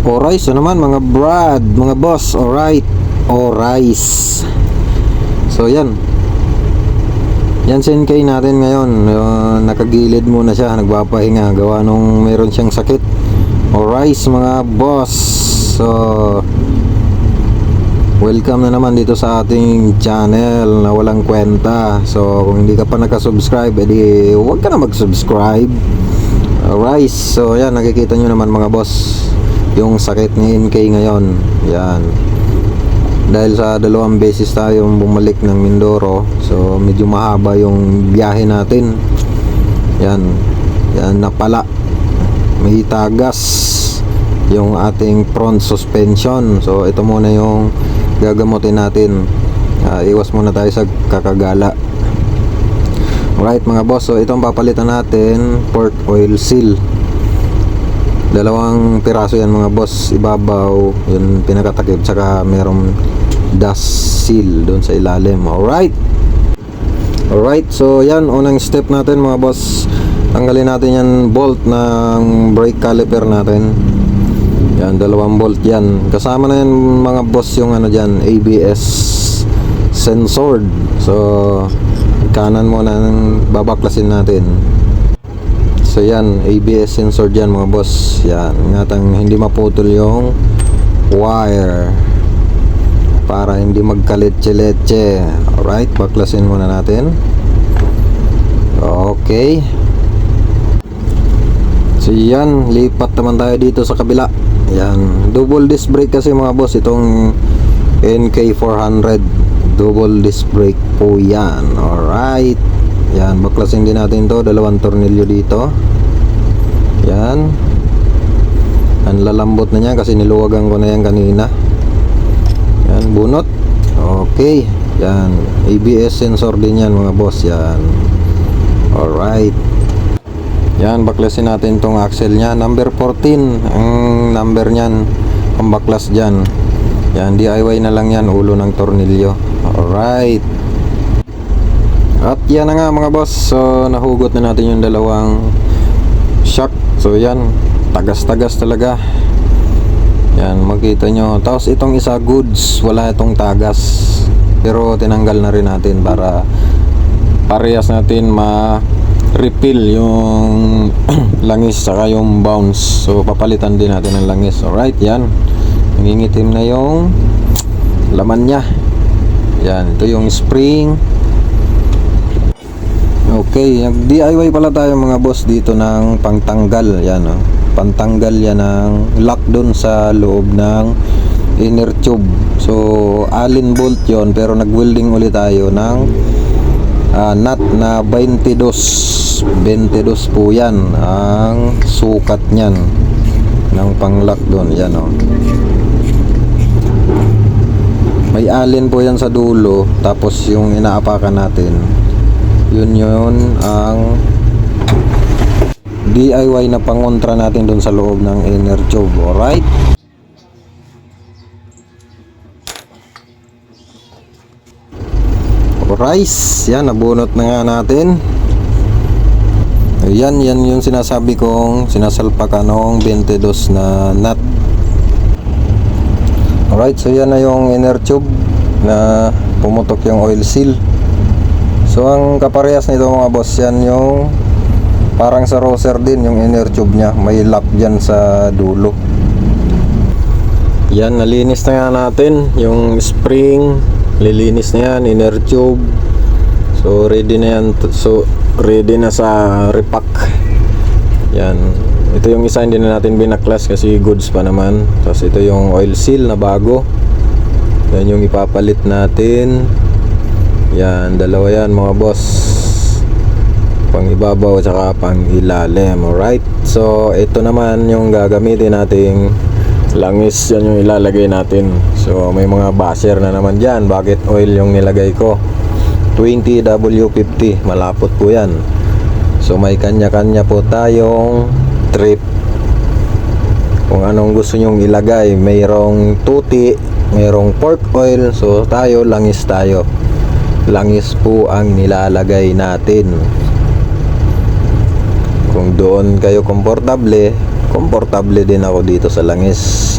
O rice na naman mga brad, mga boss. Alright, o rice. So yan, yan si NK natin ngayon. Nakagilid muna siya, nagpapahinga gawa nung meron siyang sakit. O rice mga boss. So welcome na naman dito sa ating channel na walang kwenta. So kung hindi ka pa nakasubscribe, edi huwag ka na mag-subscribe. Rice, so yan, nakikita nyo naman mga boss yung sakit ni NK ngayon. Yan, dahil sa 2 beses tayong bumalik ng Mindoro, so medyo mahaba yung biyahe natin. Yan, yan, napala, may tagas yung ating front suspension. So ito muna yung gagamutin natin. Iwas muna tayo sa kakagala. Alright mga boss, so itong papalitan natin, port oil seal. 2 piraso yan mga boss, ibabaw yung pinakatakip, saka merong dust seal doon sa ilalim. Alright, alright, so yan, unang step natin mga boss, tanggalin natin yan bolt ng brake caliper natin. Yan, 2 bolt yan. Kasama na yan mga boss yung ano dyan, ABS sensor. So kanan muna ng babaklasin natin. So yan, ABS sensor dyan mga boss. Yan, ingatang hindi maputol yung wire para hindi magkaletse-letse. Alright, baklasin muna natin. Okay, so yan, lipat naman tayo dito sa kabila. Yan, double disc brake kasi mga boss itong NK400, double disc brake po yan. Alright, yan, baklasin din natin to, 2 tornilyo dito. Yan, ang lalambot na niya kasi niluwagan ko na yan kanina. Yan, bunot. Okay, yan, ABS sensor din yan mga boss. Yan, alright. Yan, baklasin natin tong axle nya, number 14 ang number nyan, pambaklas dyan. Yan, DIY na lang yan, ulo ng tornilyo. Alright, at yan na nga mga boss. So nahugot na natin yung 2 shock. So yan, tagas-tagas talaga. Yan, makita nyo. Tapos itong isa goods, wala itong tagas, pero tinanggal na rin natin para parehas natin ma-refill yung langis saka yung bounce. So papalitan din natin ng langis. Alright, yan, nangingitim na yung laman nya. Yan, ito yung spring. Okay, nag-DIY pala tayo mga boss dito ng pangtanggal. Yan, oh, pantanggal yan ng lock dun sa loob ng inner tube. So allen bolt yon, pero nag-welding ulit tayo ng nut na 22 po yan ang sukat nyan ng pang-lock dun. Yan, oh, may allen po yan sa dulo, tapos yung inaapakan natin, yun ang DIY na pangontra natin dun sa loob ng inner tube. Alright, alright, yan, nabunot na nga natin. Ayan, yan yung sinasabi kong sinasalpakan ng 22 na nut. Alright, so yan na yung inner tube na pumutok yung oil seal. So ang kaparehas nito mga boss, yan yung parang sa roser din yung inner tube nya, may lock dyan sa dulo. Yan, nalinis na nga natin yung spring, lilinis na yan, inner tube. So ready na yan, so ready na sa repack. Yan, ito yung isa hindi na natin binaklas kasi goods pa naman. Tapos ito yung oil seal na bago, yan yung ipapalit natin. Yan, 2 yan mga boss, pang ibabaw at saka pang ilalim. Alright, so ito naman yung gagamitin nating langis, yan yung ilalagay natin. So may mga basher na naman dyan. Bucket oil yung nilagay ko, 20W50, malapot po yan. So may kanya-kanya po tayong trip kung anong gusto nyong ilagay. Mayroong tuti, mayroong pork oil. So tayo, langis tayo. Langis po ang nilalagay natin. Kung doon kayo komportable, komportable din ako dito sa langis.